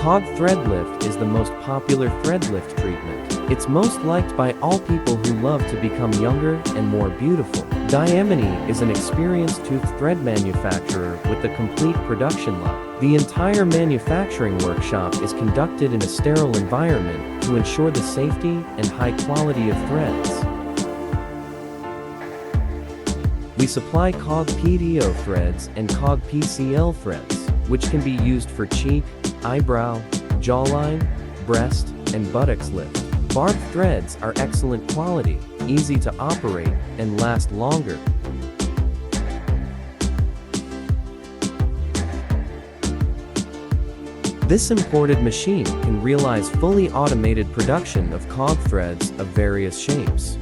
Cog Thread Lift is the most popular thread lift treatment. It's most liked by all people who love to become younger and more beautiful. Diaminy is an experienced tooth thread manufacturer with a complete production line. The entire manufacturing workshop is conducted in a sterile environment to ensure the safety and high quality of threads. We supply Cog PDO threads and Cog PCL threads, which can be used for cheek, eyebrow, jawline, breast, and buttocks lift. Barbed threads are excellent quality, easy to operate, and last longer. This imported machine can realize fully automated production of Cog threads of various shapes.